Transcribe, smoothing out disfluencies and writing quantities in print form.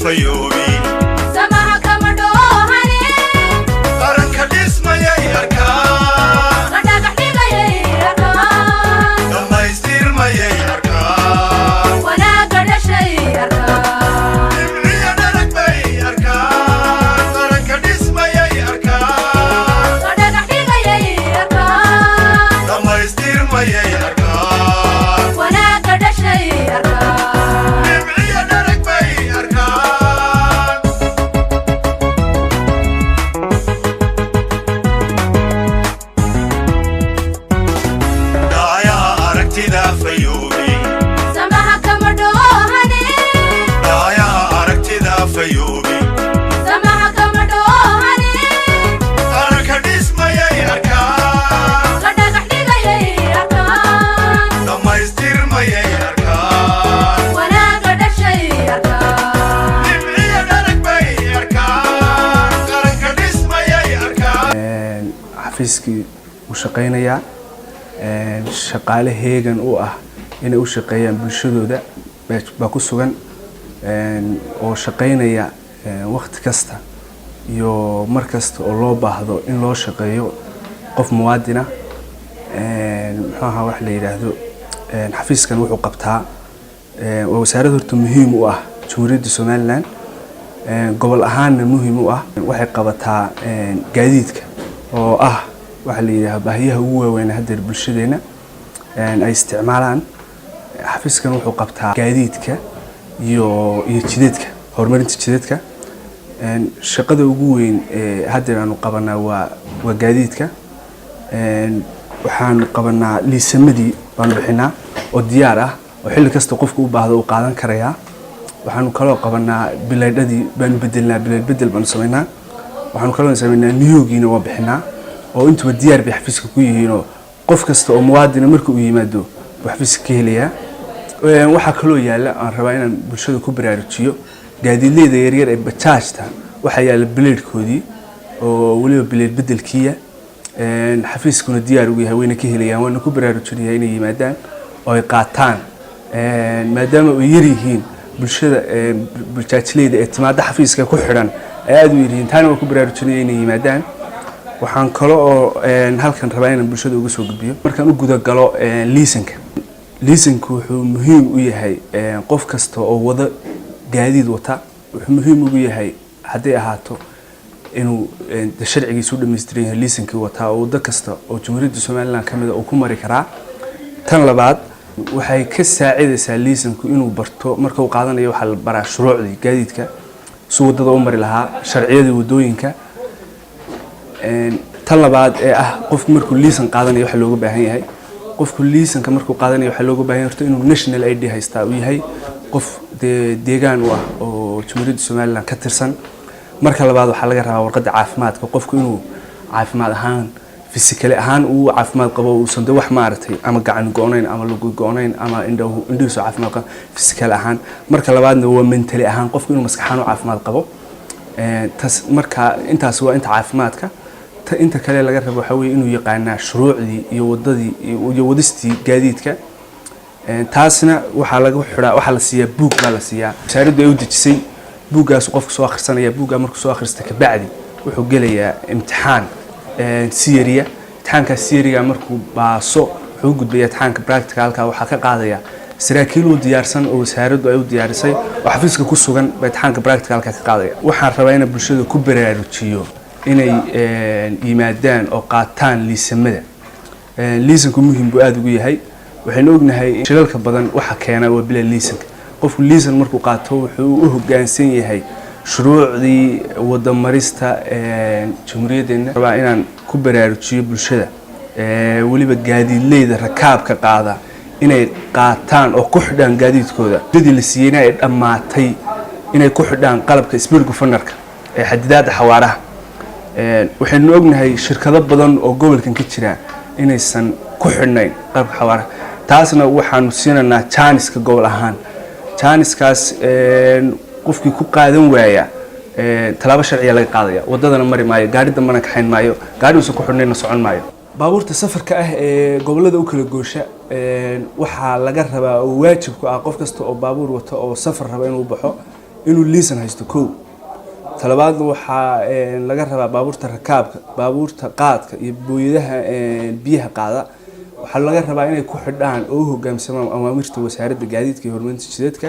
fayoobi samaha kama dhoohane qaran ka dhismayay arkaan la dhagax dhigayay arkaan dhammaystirmayay arkaan wanaaga dhashay arkaan dhibciya dharag bay arkaan qaran ka dhismayay arkaan la dhagax dhigayay arkaan dhammaystirmayay arkaan wanaaga dhashay arkaan dhibciya dharag bay arkaan dhacayaha aragtida fayoobi samaha kama dhoohane dhacayaha aragtida fayoobi samaha kama dhoohane qaran ka dhismayay arkaan la dhagax dhigayay arkaan dhammaystirmayay arkaan wanaaga dhashay arkaan dhibciya dharag bay arkaan qaran ka dhismayay arkaan xafiiskii u shaqeynaya shaqaale heegan u ah inay u shaqeeyaan bulshadooda baa ku sugan oo shaqeynaya waqti kasta iyo mar kasta oo loo baahdo in loo shaqeeyo qof muwaadina muxuu ahaa wax la yidhaahdo xafiiskan wuxuu qabtaa waa wasaarad horta muhiim u ah Jamhuuriyadda Somaliland gobol ahaanna muhiim u ah waxay qabataa gaadiidka oo ah waxa la yiraahdo baahiyaha ugu waaweyn hadda bulshadeena ay isticmaalaan xafiiskan wuxuu qabtaa gaadiidka iyo jidadka horumarinta jidadka shaqada ugu weyn ee hadda aanu qabanaa waa gaadiidka waxaan qabanaa liisamadii baan bixinaa oo diyaar ah oo xilli kasta qofku u baahdo uu qaadan karayaa waxaanu kaloo qabanaa bilaydhadii baan bedelnaa bilayd bedel baan sameynaa waxaanu kaloo sameynaa niyoogiina waa bixinaa oo intuba diyaar bay xafiiska ku yihiin oo qof kasta oo muwaadin marka uu yimaado uu xafiiska ka helayaa waxa kaloo yaala aan rabaa inaan bulshada ku baraarujiyo gaadiidleyda yaryar ee bajaajta waxa yaala bilaydkoodii oo waliba bilayd bedelkiya xafiiskuna diyaar ugu yahay wayna ka helayaan waana ku baraarujinayaa inay yimaadaan oo ay qaataan maadaama ay yar yihiin bulshada bajaajleyda ee timaada xafiiska ku xidhan ay aad u yar yihiin taana waa ku baraarujinayaa inay yimaadaan waxaan kale oo halkan rabaa inaan bulshada uga soo gudbiyo markaan u guda galo liisanku wuxuu muhiim u yahay qof kasta oo wada gaadiid wata wuxuu muhiim ugu yahay haddii ahaato inuu sharcigiisu dhammaystiran yahay liisankii wataa oo waddo kasta oo Jamhuuriyadda Somaliland ka mid ah uu ku mari karaa tan labaad waxay ka saacidaysaa liisanku inuu barto marka uu qaadanayo waxa la baraa shuruucdii gaadiidka si wadada u mari lahaa sharciyada wadooyinka tan labaad ee ah qofku markuu liisan qaadanayo waxa looga baahan yahay qofku liisanka markuu qaadanayo waxa looga baahan yahay inuu national ID haystaa uu yahay qof deegaan u ah oo Jamhuuriyadda Somaliland ka tirsan marka labaad waxa laga rabaa warqadda caafimaadka qofku inuu caafimaad ahaan physically ahaan uu caafimaad qabo uu san wax maartay ama gacan goonayn ama lugu goonayn ama indhihiisu caafimaad qabo physical ahaan marka labaadna waa mentally ahaan qofku inuu maskaxaan u caafimaad qabo marka intaas waa inta caafimaadka inta kale laga rabo waxa weeye inuu yaqaanaa shuruucdii iyo wadadii iyo wadistii gaadiidka taasna waxa laga xiraa waxa la siiyaa book baa la siiyaa wasaaraddu ay u dejisay buugaas qofku soo akhrisanaya buuga markuu soo akhrista ka bacdi wuxuu gelayaa imtixaan theory imtixaanka theory markuu baaso wuxuu gudbayaa imtixaanka practicalka waxa ka qaadaya saraakiil u diyaarsan oo wasaaraddu ay u diyaarisay oo xafiiska ku sugan bay imtixaanka practicalka ka qaadaya waxaan rabaa in bulshada ku baraarujiyo inay yimaadaan oo qaataan liisamada liisanku muhiim buu aad ugu yahay waxaynu ognahay shilalka badan waxa keena waa bila liisanka qofku liisan markuu qaato wuxuu u hoggaansan yahay shuruucdii wadamarista jamhuuriyaddeena rabaa inaan ku baraarujiyo bulshada waliba gaadiidleyda rakaabka qaada inay qaataan oo ku xidhaan gaadiidkooda dadii la siiyayna ay dhamaatay inay ku xidhaan qalabka speed governor-ka ee xadidaadda xawaaraha waxaynu ognahay shirkado badan oo gobolkan ka jira inaysan ku xidhnayn qalabka xawaaraha taasna waxaanu siinaynaa jaaniska gobol ahaan jaaniskaas qofkii ku qaadan waaya talaabo sharciya laga qaadaya wadadana mari maayo gaari dambana kaxayn maayo gaarigiisa ku xidhnayna socon maayo baabuurta safarka ah ee gobolada u kala goosha waxaa laga rabaa oo waajib ku ah qof kasta oo baabuur wato oo safar raba inuu baxo inuu liisan haysto kow talabaad waxaa laga rabaa baabuurta rakaabka baabuurta qaadka iyo booyadaha biyaha qaada waxaa laga rabaa inay ku xidhaan oo hoggaamsamaan awaamirta wasaaradda gaadiidka iyo horumarinta jidadka